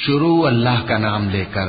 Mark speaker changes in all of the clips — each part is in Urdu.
Speaker 1: شروع اللہ کا نام لے کر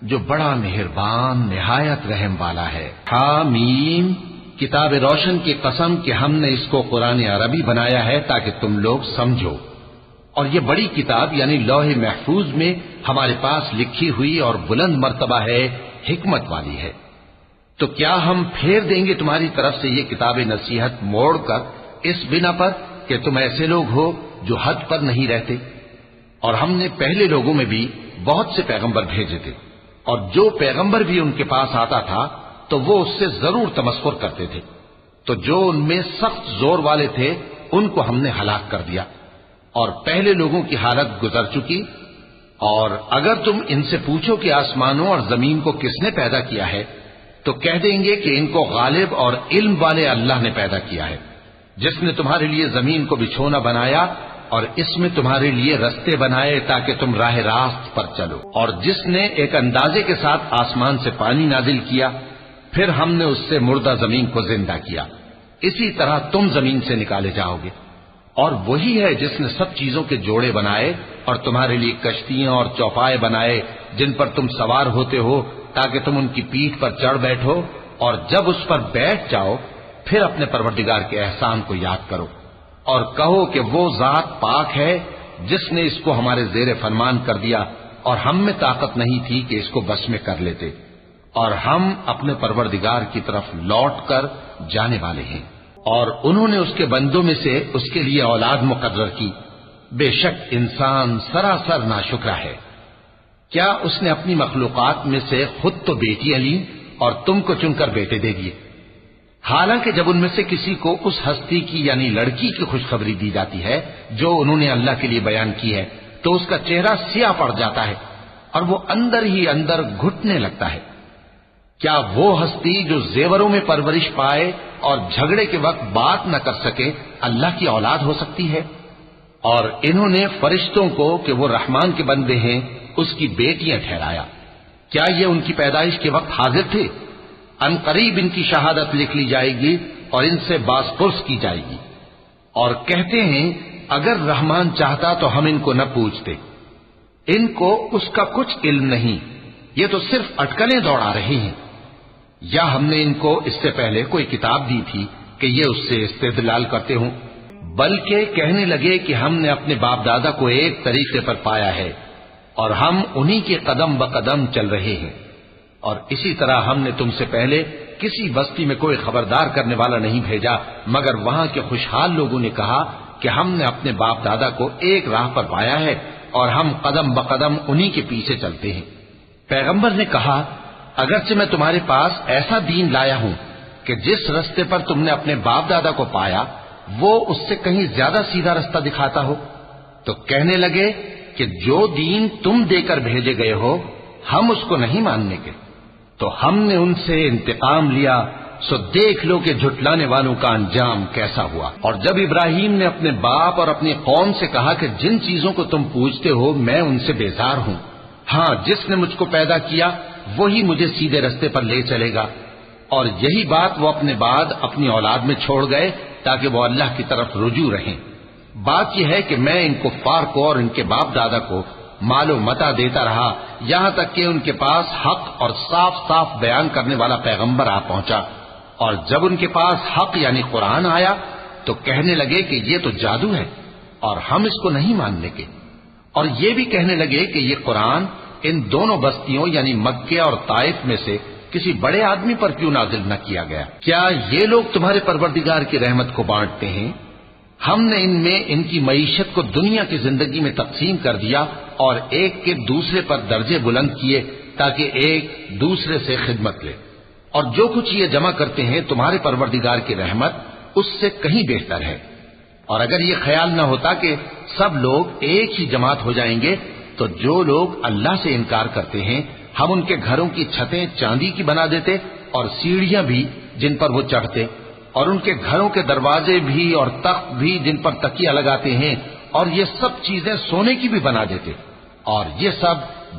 Speaker 1: جو بڑا مہربان نہایت رحم والا ہے۔ حامیم، کتاب روشن کی قسم کہ ہم نے اس کو قرآن عربی بنایا ہے تاکہ تم لوگ سمجھو، اور یہ بڑی کتاب یعنی لوح محفوظ میں ہمارے پاس لکھی ہوئی اور بلند مرتبہ ہے، حکمت والی ہے۔ تو کیا ہم پھیر دیں گے تمہاری طرف سے یہ کتاب نصیحت موڑ کر اس بنا پر کہ تم ایسے لوگ ہو جو حد پر نہیں رہتے؟ اور ہم نے پہلے لوگوں میں بھی بہت سے پیغمبر بھیجے تھے، اور جو پیغمبر بھی ان کے پاس آتا تھا تو وہ اس سے ضرور تمسخر کرتے تھے، تو جو ان میں سخت زور والے تھے ان کو ہم نے ہلاک کر دیا، اور پہلے لوگوں کی حالت گزر چکی۔ اور اگر تم ان سے پوچھو کہ آسمانوں اور زمین کو کس نے پیدا کیا ہے تو کہہ دیں گے کہ ان کو غالب اور علم والے اللہ نے پیدا کیا ہے، جس نے تمہارے لیے زمین کو بچھونا بنایا اور اس میں تمہارے لیے رستے بنائے تاکہ تم راہ راست پر چلو، اور جس نے ایک اندازے کے ساتھ آسمان سے پانی نازل کیا، پھر ہم نے اس سے مردہ زمین کو زندہ کیا، اسی طرح تم زمین سے نکالے جاؤ گے۔ اور وہی ہے جس نے سب چیزوں کے جوڑے بنائے اور تمہارے لیے کشتیاں اور چوپائے بنائے جن پر تم سوار ہوتے ہو تاکہ تم ان کی پیٹھ پر چڑھ بیٹھو، اور جب اس پر بیٹھ جاؤ پھر اپنے پروردگار کے احسان کو یاد کرو اور کہو کہ وہ ذات پاک ہے جس نے اس کو ہمارے زیر فرمان کر دیا اور ہم میں طاقت نہیں تھی کہ اس کو بس میں کر لیتے، اور ہم اپنے پروردگار کی طرف لوٹ کر جانے والے ہیں۔ اور انہوں نے اس کے بندوں میں سے اس کے لیے اولاد مقرر کی، بے شک انسان سراسر ناشکرا ہے۔ کیا اس نے اپنی مخلوقات میں سے خود تو بیٹیاں لیں اور تم کو چن کر بیٹے دے دیے؟ حالانکہ جب ان میں سے کسی کو اس ہستی کی یعنی لڑکی کی خوشخبری دی جاتی ہے جو انہوں نے اللہ کے لیے بیان کی ہے تو اس کا چہرہ سیاہ پڑ جاتا ہے اور وہ اندر ہی اندر گھٹنے لگتا ہے۔ کیا وہ ہستی جو زیوروں میں پرورش پائے اور جھگڑے کے وقت بات نہ کر سکے اللہ کی اولاد ہو سکتی ہے؟ اور انہوں نے فرشتوں کو کہ وہ رحمان کے بندے ہیں اس کی بیٹیاں ٹھہرایا۔ کیا یہ ان کی پیدائش کے وقت حاضر تھے؟ ان قریب ان کی شہادت لکھ لی جائے گی اور ان سے باز پرس کی جائے گی۔ اور کہتے ہیں اگر رحمان چاہتا تو ہم ان کو نہ پوچھتے، ان کو اس کا کچھ علم نہیں، یہ تو صرف اٹکلیں دوڑا رہے ہیں۔ یا ہم نے ان کو اس سے پہلے کوئی کتاب دی تھی کہ یہ اس سے استدلال کرتے ہوں؟ بلکہ کہنے لگے کہ ہم نے اپنے باپ دادا کو ایک طریقے پر پایا ہے اور ہم انہی کے قدم بقدم چل رہے ہیں، اور اسی طرح ہم نے تم سے پہلے کسی بستی میں کوئی خبردار کرنے والا نہیں بھیجا مگر وہاں کے خوشحال لوگوں نے کہا کہ ہم نے اپنے باپ دادا کو ایک راہ پر پایا ہے اور ہم قدم بقدم انہی کے پیچھے چلتے ہیں۔ پیغمبر نے کہا اگرچہ میں تمہارے پاس ایسا دین لایا ہوں کہ جس رستے پر تم نے اپنے باپ دادا کو پایا وہ اس سے کہیں زیادہ سیدھا رستہ دکھاتا ہو، تو کہنے لگے کہ جو دین تم دے کر بھیجے گئے ہو ہم اس کو نہیں ماننے کے، تو ہم نے ان سے انتقام لیا، سو دیکھ لو کہ جھٹلانے والوں کا انجام کیسا ہوا۔ اور جب ابراہیم نے اپنے باپ اور اپنی قوم سے کہا کہ جن چیزوں کو تم پوجتے ہو میں ان سے بیزار ہوں، ہاں جس نے مجھ کو پیدا کیا وہی مجھے سیدھے رستے پر لے چلے گا، اور یہی بات وہ اپنے بعد اپنی اولاد میں چھوڑ گئے تاکہ وہ اللہ کی طرف رجوع رہیں۔ بات یہ ہے کہ میں ان کفار کو اور ان کے باپ دادا کو مال و متاع دیتا رہا یہاں تک کہ ان کے پاس حق اور صاف صاف بیان کرنے والا پیغمبر آ پہنچا، اور جب ان کے پاس حق یعنی قرآن آیا تو کہنے لگے کہ یہ تو جادو ہے اور ہم اس کو نہیں ماننے کے، اور یہ بھی کہنے لگے کہ یہ قرآن ان دونوں بستیوں یعنی مکے اور طائف میں سے کسی بڑے آدمی پر کیوں نازل نہ کیا گیا؟ کیا یہ لوگ تمہارے پروردگار کی رحمت کو بانٹتے ہیں؟ ہم نے ان میں ان کی معیشت کو دنیا کی زندگی میں تقسیم کر دیا اور ایک کے دوسرے پر درجے بلند کیے تاکہ ایک دوسرے سے خدمت لے، اور جو کچھ یہ جمع کرتے ہیں تمہارے پروردگار کی رحمت اس سے کہیں بہتر ہے۔ اور اگر یہ خیال نہ ہوتا کہ سب لوگ ایک ہی جماعت ہو جائیں گے تو جو لوگ اللہ سے انکار کرتے ہیں ہم ان کے گھروں کی چھتیں چاندی کی بنا دیتے اور سیڑھیاں بھی جن پر وہ چڑھتے، اور ان کے گھروں کے دروازے بھی اور تخت بھی جن پر تکیہ لگاتے ہیں، اور یہ سب چیزیں سونے کی بھی بنا دیتے، اور یہ سب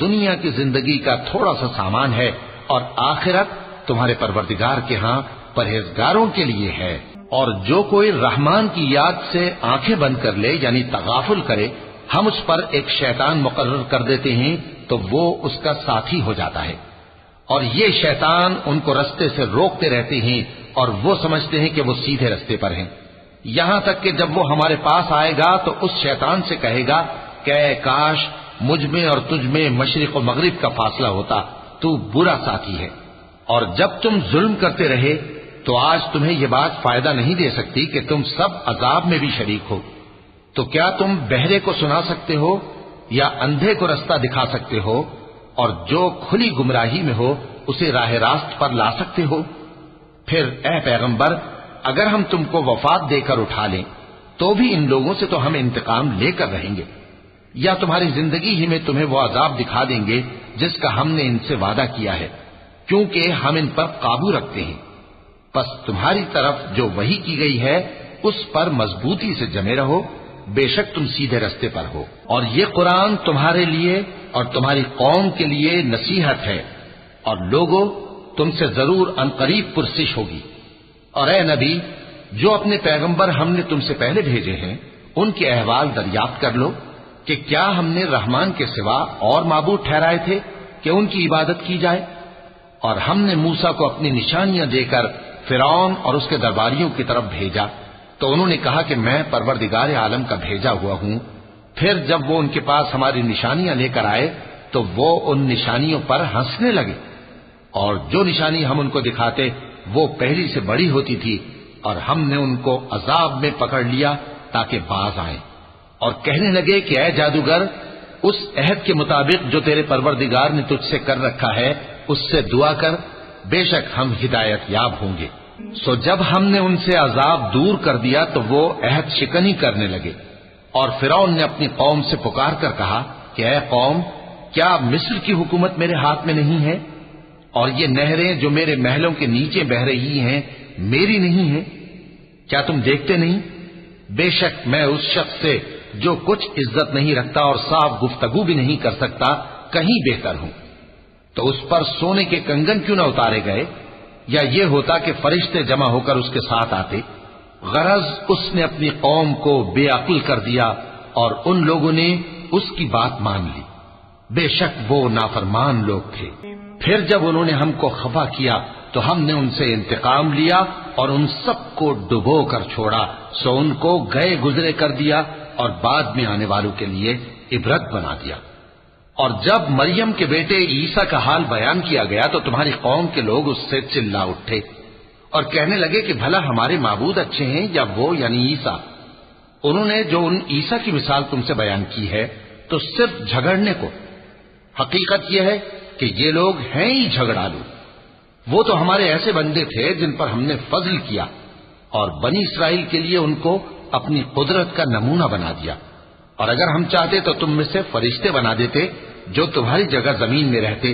Speaker 1: دنیا کی زندگی کا تھوڑا سا سامان ہے، اور آخرت تمہارے پروردگار کے ہاں پرہیزگاروں کے لیے ہے۔ اور جو کوئی رحمان کی یاد سے آنکھیں بند کر لے یعنی تغافل کرے ہم اس پر ایک شیطان مقرر کر دیتے ہیں تو وہ اس کا ساتھی ہو جاتا ہے، اور یہ شیطان ان کو رستے سے روکتے رہتے ہیں اور وہ سمجھتے ہیں کہ وہ سیدھے رستے پر ہیں، یہاں تک کہ جب وہ ہمارے پاس آئے گا تو اس شیطان سے کہے گا کہ اے کاش مجھ میں اور تجھ میں مشرق و مغرب کا فاصلہ ہوتا، تو برا ساتھی ہے۔ اور جب تم ظلم کرتے رہے تو آج تمہیں یہ بات فائدہ نہیں دے سکتی کہ تم سب عذاب میں بھی شریک ہو، تو کیا تم بہرے کو سنا سکتے ہو یا اندھے کو رستہ دکھا سکتے ہو، اور جو کھلی گمراہی میں ہو اسے راہ راست پر لا سکتے ہو؟ پھر اے پیغمبر، اگر ہم تم کو وفات دے کر اٹھا لیں تو بھی ان لوگوں سے تو ہم انتقام لے کر رہیں گے، یا تمہاری زندگی ہی میں تمہیں وہ عذاب دکھا دیں گے جس کا ہم نے ان سے وعدہ کیا ہے، کیونکہ ہم ان پر قابو رکھتے ہیں۔ پس تمہاری طرف جو وحی کی گئی ہے اس پر مضبوطی سے جمے رہو، بے شک تم سیدھے رستے پر ہو، اور یہ قرآن تمہارے لیے اور تمہاری قوم کے لیے نصیحت ہے، اور لوگوں تم سے ضرور عنقریب پرسش ہوگی۔ اور اے نبی، جو اپنے پیغمبر ہم نے تم سے پہلے بھیجے ہیں ان کے احوال دریافت کر لو کہ کیا ہم نے رحمان کے سوا اور معبود ٹھہرائے تھے کہ ان کی عبادت کی جائے؟ اور ہم نے موسیٰ کو اپنی نشانیاں دے کر فرعون اور اس کے درباریوں کی طرف بھیجا تو انہوں نے کہا کہ میں پروردگار عالم کا بھیجا ہوا ہوں۔ پھر جب وہ ان کے پاس ہماری نشانیاں لے کر آئے تو وہ ان نشانیوں پر ہنسنے لگے، اور جو نشانی ہم ان کو دکھاتے وہ پہلی سے بڑی ہوتی تھی، اور ہم نے ان کو عذاب میں پکڑ لیا تاکہ باز آئیں، اور کہنے لگے کہ اے جادوگر، اس عہد کے مطابق جو تیرے پروردگار نے تجھ سے کر رکھا ہے اس سے دعا کر، بے شک ہم ہدایت یاب ہوں گے۔ سو جب ہم نے ان سے عذاب دور کر دیا تو وہ عہد شکنی کرنے لگے، اور فرعون نے اپنی قوم سے پکار کر کہا کہ اے قوم، کیا مصر کی حکومت میرے ہاتھ میں نہیں ہے، اور یہ نہریں جو میرے محلوں کے نیچے بہ رہی ہیں میری نہیں ہیں؟ کیا تم دیکھتے نہیں؟ بے شک میں اس شخص سے جو کچھ عزت نہیں رکھتا اور صاف گفتگو بھی نہیں کر سکتا کہیں بہتر ہوں۔ تو اس پر سونے کے کنگن کیوں نہ اتارے گئے، یا یہ ہوتا کہ فرشتے جمع ہو کر اس کے ساتھ آتے؟ غرض اس نے اپنی قوم کو بے عقل کر دیا اور ان لوگوں نے اس کی بات مان لی، بے شک وہ نافرمان لوگ تھے۔ پھر جب انہوں نے ہم کو خفا کیا تو ہم نے ان سے انتقام لیا اور ان سب کو ڈبو کر چھوڑا، سو ان کو گئے گزرے کر دیا اور بعد میں آنے والوں کے لیے عبرت بنا دیا۔ اور جب مریم کے بیٹے عیسیٰ کا حال بیان کیا گیا تو تمہاری قوم کے لوگ اس سے چلا اٹھے اور کہنے لگے کہ بھلا ہمارے معبود اچھے ہیں یا وہ یعنی عیسیٰ؟ انہوں نے جو ان عیسیٰ کی مثال تم سے بیان کی ہے تو صرف جھگڑنے کو، حقیقت یہ ہے کہ یہ لوگ ہیں ہی جھگڑالو۔ وہ تو ہمارے ایسے بندے تھے جن پر ہم نے فضل کیا، اور بنی اسرائیل کے لیے ان کو اپنی قدرت کا نمونہ بنا دیا، اور اگر ہم چاہتے تو تم میں سے فرشتے بنا دیتے جو تمہاری جگہ زمین میں رہتے،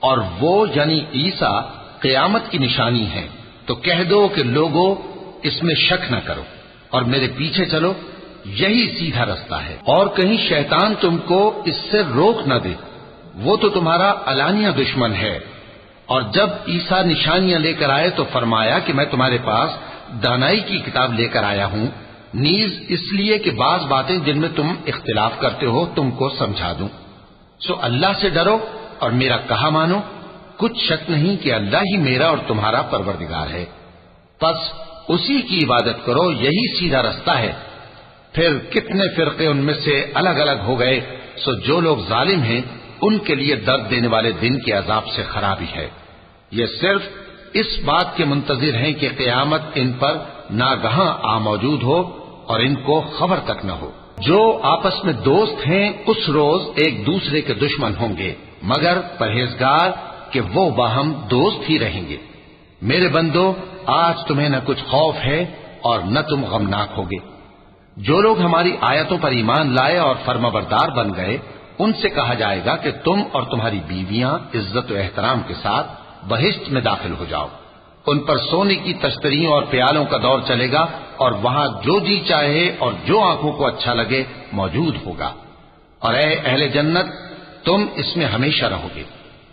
Speaker 1: اور وہ یعنی عیسیٰ قیامت کی نشانی ہے، تو کہہ دو کہ لوگوں اس میں شک نہ کرو اور میرے پیچھے چلو، یہی سیدھا رستہ ہے، اور کہیں شیطان تم کو اس سے روک نہ دے، وہ تو تمہارا علانیہ دشمن ہے۔ اور جب عیسیٰ نشانیاں لے کر آئے تو فرمایا کہ میں تمہارے پاس دانائی کی کتاب لے کر آیا ہوں، نیز اس لیے کہ بعض باتیں جن میں تم اختلاف کرتے ہو تم کو سمجھا دوں۔ سو اللہ سے ڈرو اور میرا کہا مانو، کچھ شک نہیں کہ اللہ ہی میرا اور تمہارا پروردگار ہے، پس اسی کی عبادت کرو، یہی سیدھا رستہ ہے۔ پھر کتنے فرقے ان میں سے الگ الگ ہو گئے، سو جو لوگ ظالم ہیں ان کے لیے درد دینے والے دن کے عذاب سے خرابی ہے۔ یہ صرف اس بات کے منتظر ہیں کہ قیامت ان پر ناگہاں آ موجود ہو اور ان کو خبر تک نہ ہو۔ جو آپس میں دوست ہیں اس روز ایک دوسرے کے دشمن ہوں گے، مگر پرہیزگار کہ وہ باہم دوست ہی رہیں گے۔ میرے بندو، آج تمہیں نہ کچھ خوف ہے اور نہ تم غمناک ہوگے۔ جو لوگ ہماری آیتوں پر ایمان لائے اور فرمانبردار بن گئے ان سے کہا جائے گا کہ تم اور تمہاری بیویاں عزت و احترام کے ساتھ بہشت میں داخل ہو جاؤ، ان پر سونے کی تشتریوں اور پیالوں کا دور چلے گا، اور وہاں جو جی چاہے اور جو آنکھوں کو اچھا لگے موجود ہوگا۔ اور اے اہل جنت، تم اس میں ہمیشہ رہو گے،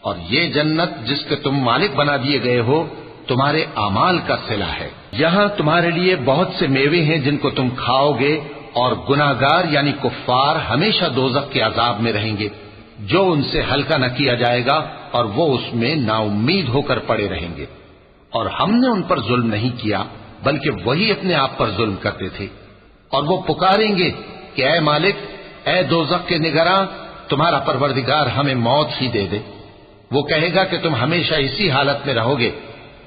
Speaker 1: اور یہ جنت جس کے تم مالک بنا دیے گئے ہو تمہارے اعمال کا صلہ ہے۔ یہاں تمہارے لیے بہت سے میوے ہیں جن کو تم کھاؤ گے اور گناہگار یعنی کفار ہمیشہ دوزخ کے عذاب میں رہیں گے جو ان سے ہلکا نہ کیا جائے گا اور وہ اس میں نا امید ہو کر پڑے رہیں گے۔ اور ہم نے ان پر ظلم نہیں کیا بلکہ وہی اپنے آپ پر ظلم کرتے تھے۔ اور وہ پکاریں گے کہ اے مالک، اے دوزخ کے نگراں، تمہارا پروردگار ہمیں موت ہی دے دے۔ وہ کہے گا کہ تم ہمیشہ اسی حالت میں رہو گے،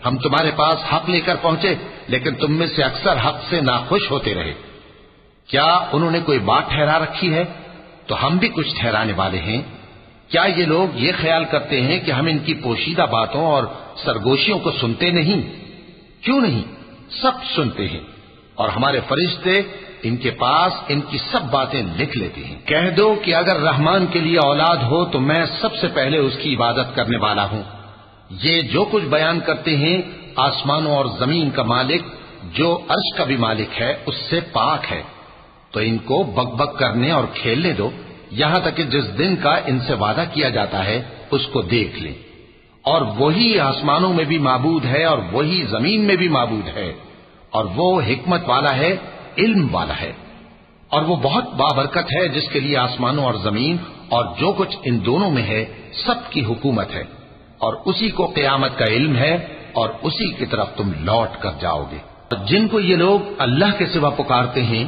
Speaker 1: ہم تمہارے پاس حق لے کر پہنچے لیکن تم میں سے اکثر حق سے ناخوش ہوتے رہے۔ کیا انہوں نے کوئی بات ٹھہرا رکھی ہے؟ تو ہم بھی کچھ ٹھہرانے والے ہیں۔ کیا یہ لوگ یہ خیال کرتے ہیں کہ ہم ان کی پوشیدہ باتوں اور سرگوشیوں کو سنتے نہیں؟ کیوں نہیں، سب سنتے ہیں، اور ہمارے فرشتے ان کے پاس ان کی سب باتیں لکھ لیتے ہیں۔ کہہ دو کہ اگر رحمان کے لیے اولاد ہو تو میں سب سے پہلے اس کی عبادت کرنے والا ہوں۔ یہ جو کچھ بیان کرتے ہیں آسمانوں اور زمین کا مالک جو عرش کا بھی مالک ہے اس سے پاک ہے، تو ان کو بک بک کرنے اور کھیلنے دو یہاں تک کہ جس دن کا ان سے وعدہ کیا جاتا ہے اس کو دیکھ لیں۔ اور وہی آسمانوں میں بھی معبود ہے اور وہی زمین میں بھی معبود ہے، اور وہ حکمت والا ہے، علم والا ہے، اور وہ بہت بابرکت ہے جس کے لیے آسمانوں اور زمین اور جو کچھ ان دونوں میں ہے سب کی حکومت ہے، اور اسی کو قیامت کا علم ہے اور اسی کی طرف تم لوٹ کر جاؤ گے۔ جن کو یہ لوگ اللہ کے سوا پکارتے ہیں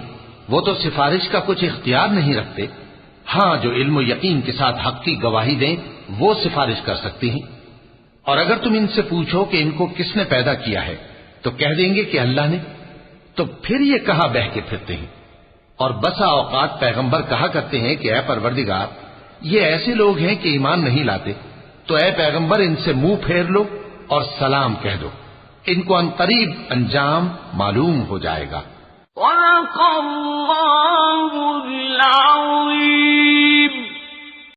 Speaker 1: وہ تو سفارش کا کچھ اختیار نہیں رکھتے، ہاں جو علم و یقین کے ساتھ حق کی گواہی دیں وہ سفارش کر سکتے ہیں۔ اور اگر تم ان سے پوچھو کہ ان کو کس نے پیدا کیا ہے تو کہہ دیں گے کہ اللہ نے، تو پھر یہ کہاں بہہ کے پھرتے ہیں۔ اور بسا اوقات پیغمبر کہا کرتے ہیں کہ اے پروردگار، یہ ایسے لوگ ہیں کہ ایمان نہیں لاتے، تو اے پیغمبر ان سے منہ پھیر لو اور سلام کہہ دو، ان کو عنقریب انجام معلوم ہو جائے گا۔
Speaker 2: صدق اللہ العظیم۔